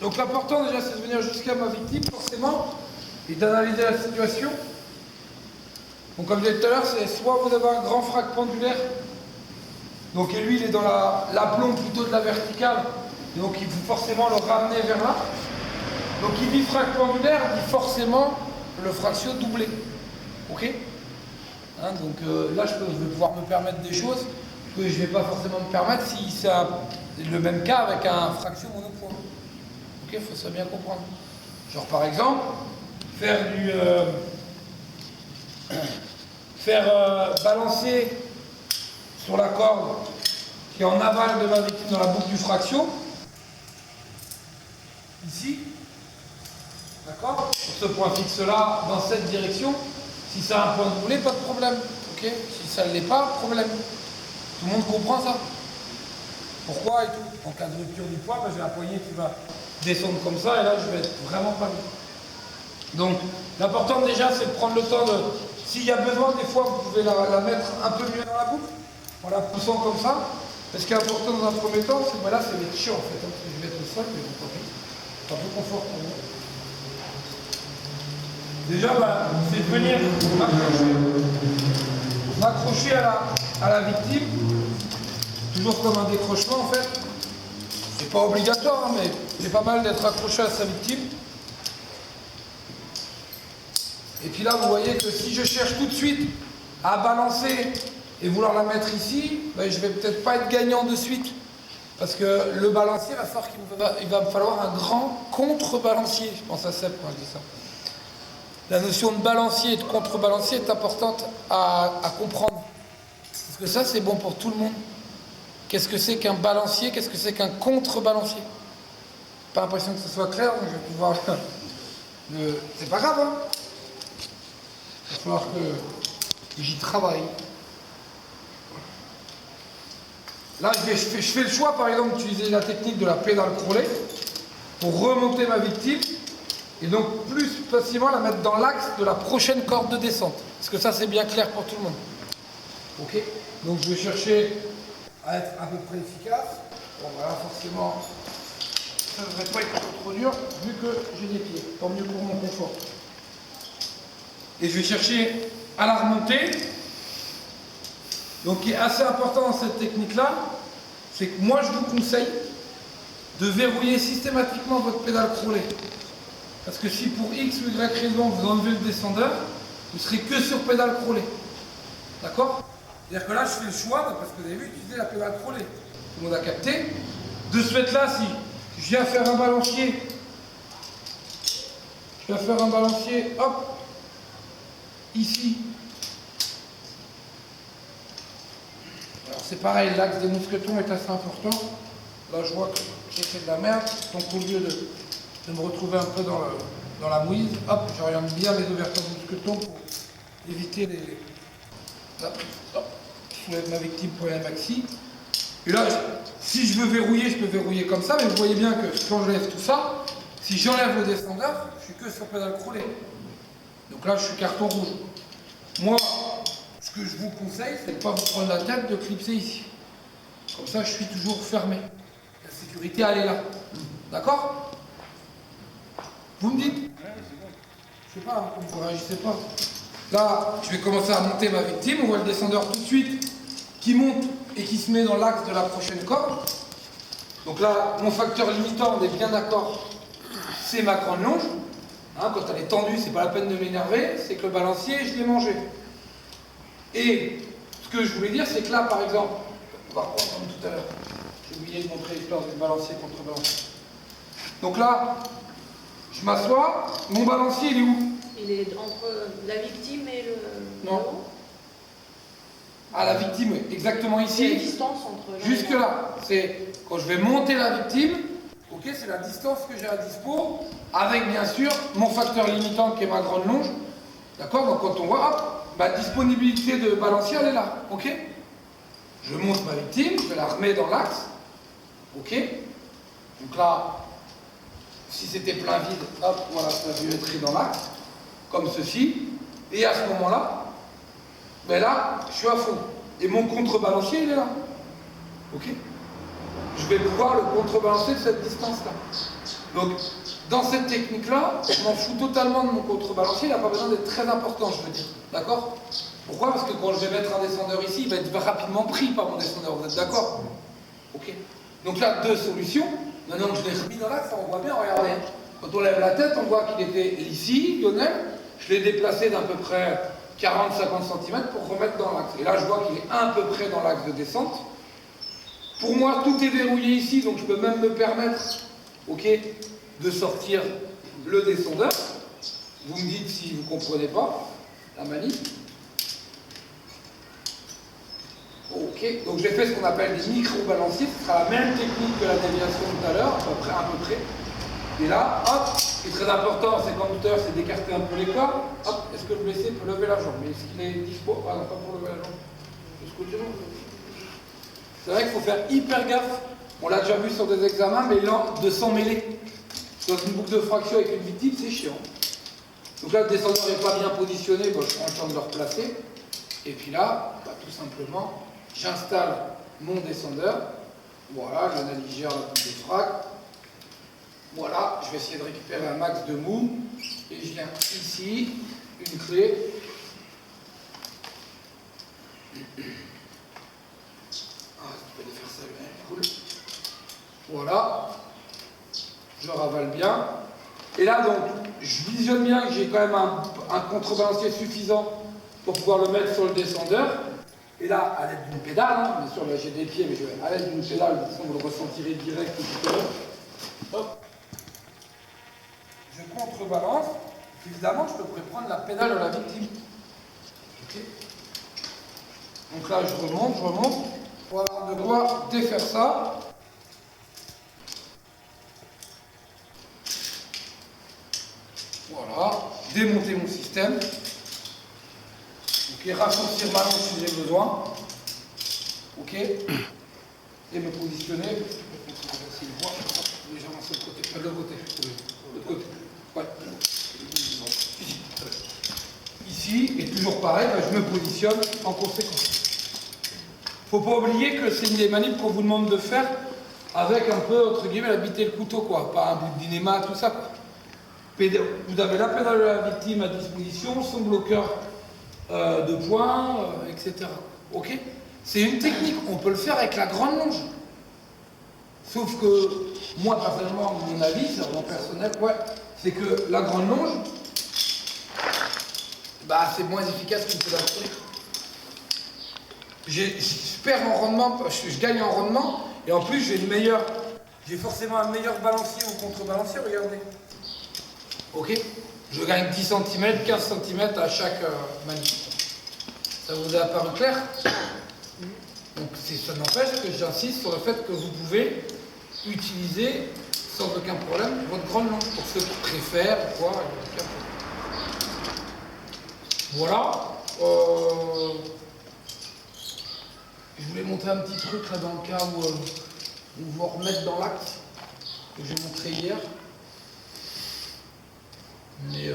Donc l'important déjà c'est de venir jusqu'à ma victime forcément et d'analyser la situation. Donc comme je disais tout à l'heure, c'est soit vous avez un grand fracture pendulaire, donc et lui il est dans l'aplomb plutôt de la verticale, donc il faut forcément le ramener vers là. Donc qui dit fracture pendulaire dit forcément le fractio doublé. Ok, hein, donc là je vais pouvoir me permettre des choses que je ne vais pas forcément me permettre si c'est le même cas avec un fractio monopoint. Ok, il faut ça bien comprendre. Genre par exemple, faire balancer sur la corde qui est en aval de ma victime dans la boucle du fractio, ici, d'accord, sur ce point fixe là, dans cette direction, si ça a un point doublé, pas de problème, ok, si ça ne l'est pas, problème. Tout le monde comprend ça? Pourquoi et tout? En cas de rupture du poids, j'ai la poignée qui va descendre comme ça, et là je vais être vraiment pas bien. Donc, l'important déjà, c'est de prendre le temps de... S'il y a besoin, des fois, vous pouvez la mettre un peu mieux dans la boucle, en la poussant comme ça. Mais ce qui est important dans un premier temps, c'est que voilà, c'est d'être chiant en fait. Hein, parce que je vais être au sol, mais bon, c'est un peu confort pour vous. Déjà, c'est de venir m'accrocher à la victime, toujours comme un décrochement en fait. C'est pas obligatoire, hein, mais c'est pas mal d'être accroché à sa victime. Et puis là, vous voyez que si je cherche tout de suite à balancer et vouloir la mettre ici, ben, je vais peut-être pas être gagnant de suite. Parce que le balancier, il va me falloir un grand contre-balancier. Je pense à Seb quand je dis ça. La notion de balancier et de contre-balancier est importante à comprendre. Parce que ça, c'est bon pour tout le monde. Qu'est-ce que c'est qu'un balancier? Qu'est-ce que c'est qu'un contre-balancier? Pas l'impression que ce soit clair, donc je vais pouvoir... C'est pas grave, hein. Il va falloir que j'y travaille. Là, je fais le choix, par exemple, d'utiliser la technique de la pédale crawlée pour remonter ma victime et donc plus facilement la mettre dans l'axe de la prochaine corde de descente. Parce que ça, c'est bien clair pour tout le monde. Ok? Donc, je vais chercher à être à peu près efficace. Bon, voilà, forcément, ça ne devrait pas être trop dur vu que j'ai des pieds. Tant mieux pour mon confort. Et je vais chercher à la remonter. Donc, ce qui est assez important dans cette technique-là, c'est que moi, je vous conseille de verrouiller systématiquement votre pédale crawlée. Parce que si pour X ou Y raison, vous enlevez le descendeur, vous ne serez que sur pédale crawlée. D'accord? C'est-à-dire que là, je fais le choix, parce que vous avez vu, utiliser la pédale crawlée. Tout le monde a capté. De ce fait-là, si je viens faire un balancier, hop, ici. Alors c'est pareil, l'axe des mousquetons est assez important. Là, je vois que j'ai fait de la merde. Donc au lieu de me retrouver un peu dans la mouise, hop, j'oriente bien mes ouvertures de mousquetons pour éviter les... Hop, je soulève ma victime pour la maxi. Et là, si je veux verrouiller, je peux verrouiller comme ça, mais vous voyez bien que quand j'enlève tout ça, si j'enlève le descendeur, je suis que sur pédale crawlée. Donc là, je suis carton rouge. Moi, ce que je vous conseille, c'est de ne pas vous prendre la tête de clipser ici. Comme ça, je suis toujours fermé. La sécurité, elle est là. D'accord? Vous me dites? Je sais pas, vous ne réagissez pas. Là, je vais commencer à monter ma victime. On voit le descendeur tout de suite qui monte et qui se met dans l'axe de la prochaine corde. Donc là, mon facteur limitant, on est bien d'accord, c'est ma grande longe. Hein, quand elle est tendue, c'est pas la peine de m'énerver, c'est que le balancier, je l'ai mangé. Et ce que je voulais dire, c'est que là, par exemple, on va reprendre comme tout à l'heure. J'ai oublié de montrer l'histoire du balancier contre balancier. Donc là, je m'assois, mon balancier, il est où? Il est entre la victime et le... Non. Ah, la victime, oui, exactement ici. C'est la distance entre... Jusque là, c'est quand je vais monter la victime, ok, c'est la distance que j'ai à dispo, avec bien sûr mon facteur limitant qui est ma grande longe. D'accord? Donc quand on voit, hop, ma disponibilité de balancier, elle est là. Ok? Je monte ma victime, je la remets dans l'axe. Ok? Donc là, si c'était plein vide, hop, voilà, ça va être dans l'axe, comme ceci. Et à ce moment-là, ben là, je suis à fond. Et mon contrebalancier, il est là. Ok? Je vais pouvoir le contrebalancer de cette distance-là. Donc, dans cette technique-là, je m'en fous totalement de mon contrebalancier, il n'a pas besoin d'être très important, je veux dire. D'accord? Pourquoi? Parce que quand je vais mettre un descendeur ici, il va être rapidement pris par mon descendeur. Vous êtes d'accord? Ok. Donc là, deux solutions. Maintenant que je l'ai remis dans l'axe, on voit bien, regardez. Quand on lève la tête, on voit qu'il était ici, Lionel. Je l'ai déplacé d'à peu près 40-50 cm pour remettre dans l'axe. Et là, je vois qu'il est à peu près dans l'axe de descente. Pour moi, tout est verrouillé ici, donc je peux même me permettre, ok, de sortir le descendeur. Vous me dites si vous ne comprenez pas la manip. Ok, donc j'ai fait ce qu'on appelle des micro-balanciers. Ce sera la même technique que la déviation tout à l'heure, à peu près. Et là, hop, ce qui est très important à ces conducteurs, c'est d'écarter un peu les corps. Hop, est-ce que le blessé peut lever la jambe? Mais est-ce qu'il est dispo? Ah non, pas pour lever la jambe. C'est vrai qu'il faut faire hyper gaffe. On l'a déjà vu sur des examens, mais de s'en mêler. Dans une boucle de fraction avec une victime, c'est chiant. Donc là, le descendeur n'est pas bien positionné, bon, je prends le temps de le replacer. Et puis là, bah, tout simplement, j'installe mon descendeur. Voilà, j'analyse la boucle de frac. Voilà, je vais essayer de récupérer un max de mou. Et je viens ici, une clé. Ah, tu peux défaire ça, cool. Voilà. Je ravale bien. Et là, donc, je visionne bien que j'ai quand même un contrebalancier suffisant pour pouvoir le mettre sur le descendeur. Et là, à l'aide d'une pédale, hein, bien sûr, là j'ai des pieds, mais à l'aide d'une pédale, de toute façon, vous le ressentirez direct tout à l'heure. Hop. Je contrebalance. Évidemment, je peux prendre la pédale de la victime. Okay. Donc là, je remonte. Voilà, de quoi défaire ça. Voilà, démonter mon système. Ok, raccourcir ma langue si j'ai besoin. Ok, et me positionner. Légèrement sur le côté, pas de l'autre côté. L'autre côté. Ouais. Ici, et toujours pareil, je me positionne en conséquence. Faut pas oublier que c'est une des manips qu'on vous demande de faire avec un peu, entre guillemets, habiter le couteau, quoi. Pas un bout de cinéma, tout ça, quoi. Vous avez la pédale de la victime à disposition, son bloqueur de poing, etc. Ok? C'est une technique, on peut le faire avec la grande longe. Sauf que, moi personnellement, mon avis, c'est vraiment personnel, ouais, c'est que la grande longe, bah, c'est moins efficace qu'une pédale solide. Je perds en rendement, je gagne en rendement, et en plus j'ai forcément un meilleur balancier ou contre-balancier, regardez. Ok? Je gagne 10 cm, 15 cm à chaque manip. Ça vous a apparu clair? Donc ça n'empêche que j'insiste sur le fait que vous pouvez utiliser sans aucun problème votre grande longe pour ceux qui préfèrent ou quoi. Voilà. Je voulais montrer un petit truc là dans le cas où on va remettre dans l'axe que j'ai montré hier. Mais